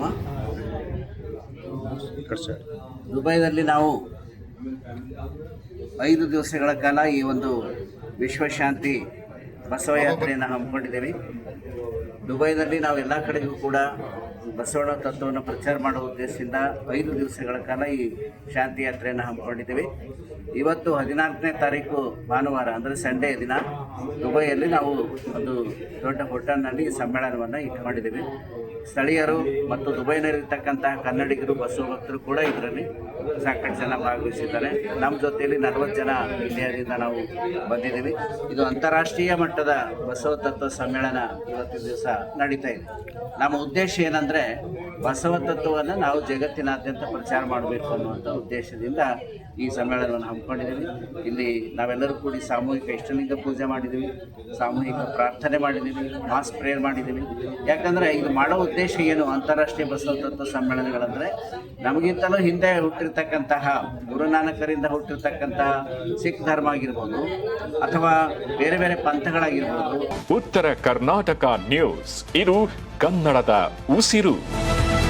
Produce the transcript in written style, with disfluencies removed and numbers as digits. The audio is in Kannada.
ಕಾರ್ಯಕ್ರಮ. ದುಬೈದಲ್ಲಿ ನಾವು 5 ದಿವಸಗಳ ಕಾಲ ಈ ಒಂದು ವಿಶ್ವಶಾಂತಿ ಬಸವಯಾತ್ರೆಯನ್ನು ಹಮ್ಮಿಕೊಂಡಿದ್ದೇವೆ. ದುಬೈನಲ್ಲಿ ನಾವು ಎಲ್ಲ ಕಡೆಗೂ ಕೂಡ ಬಸವಣ್ಣ ತತ್ವವನ್ನು ಪ್ರಚಾರ ಮಾಡುವ ಉದ್ದೇಶದಿಂದ 5 ದಿವಸಗಳ ಕಾಲ ಈ ಶಾಂತಿ ಯಾತ್ರೆಯನ್ನು ಹಮ್ಮಿಕೊಂಡಿದ್ದೇವೆ. ಇವತ್ತು 14ನೇ ತಾರೀಕು ಭಾನುವಾರ ಅಂದರೆ ಸಂಡೇ ದಿನ ದುಬೈಯಲ್ಲಿ ನಾವು ಒಂದು ದೊಡ್ಡ ಹೋಟೆಲ್ನಲ್ಲಿ ಸಮ್ಮೇಳನವನ್ನು ಇಟ್ಕೊಂಡಿದ್ದೇವೆ. ಸ್ಥಳೀಯರು ಮತ್ತು ದುಬೈನಲ್ಲಿರ್ತಕ್ಕಂತಹ ಕನ್ನಡಿಗರು ಬಸವ ಭಕ್ತರು ಕೂಡ ಇದರಲ್ಲಿ ಸಾಕಷ್ಟು ಜನ ಭಾಗವಹಿಸಿದ್ದಾರೆ. ನಮ್ಮ ಜೊತೆಯಲ್ಲಿ 40 ಜನ ಇಂಡಿಯಾದಿಂದ ನಾವು ಬಂದಿದ್ದೀವಿ. ಇದು ಅಂತಾರಾಷ್ಟ್ರೀಯ ಮಟ್ಟದ ಬಸವ ತತ್ವ ಸಮ್ಮೇಳನ ಇವತ್ತಿನ ದಿವಸ ನಡೀತಾ ಇದೆ. ನಮ್ಮ ಉದ್ದೇಶ ಏನಂದರೆ ಬಸವ ತತ್ವವನ್ನು ನಾವು ಜಗತ್ತಿನಾದ್ಯಂತ ಪ್ರಚಾರ ಮಾಡಬೇಕು ಅನ್ನುವಂಥ ಉದ್ದೇಶದಿಂದ ಈ ಸಮ್ಮೇಳನವನ್ನು ಹಮ್ಮಿಕೊಂಡಿದ್ದೀವಿ. ಇಲ್ಲಿ ನಾವೆಲ್ಲರೂ ಕೂಡಿ ಸಾಮೂಹಿಕ ಇಷ್ಟಲಿಂಗ ಪೂಜೆ ಮಾಡಿದ್ದೀವಿ, ಸಾಮೂಹಿಕ ಪ್ರಾರ್ಥನೆ ಮಾಡಿದ್ದೀವಿ, ಮಾಸ್ ಪ್ರೇಯರ್ ಮಾಡಿದ್ದೀವಿ. ಯಾಕಂದರೆ ಇದು ಮಾಡೋ ಉದ್ದೇಶ ಏನು, ಅಂತಾರಾಷ್ಟ್ರೀಯ ಬಸವ ತತ್ವ ಸಮ್ಮೇಳನಗಳಂದರೆ ನಮಗಿಂತಲೂ ಹಿಂದೆ ಹುಟ್ಟಿರ್ತಕ್ಕಂತಹ ಗುರುನಾನಕರಿಂದ ಹುಟ್ಟಿರ್ತಕ್ಕಂತಹ ಸಿಖ್ ಧರ್ಮ ಆಗಿರ್ಬೋದು ಅಥವಾ ಬೇರೆ ಬೇರೆ ಪಂಥಗಳಾಗಿರ್ಬೋದು. ಉತ್ತರ ಕರ್ನಾಟಕ ನ್ಯೂಸ್, ಇದು ಕನ್ನಡದ ಉಸಿರು.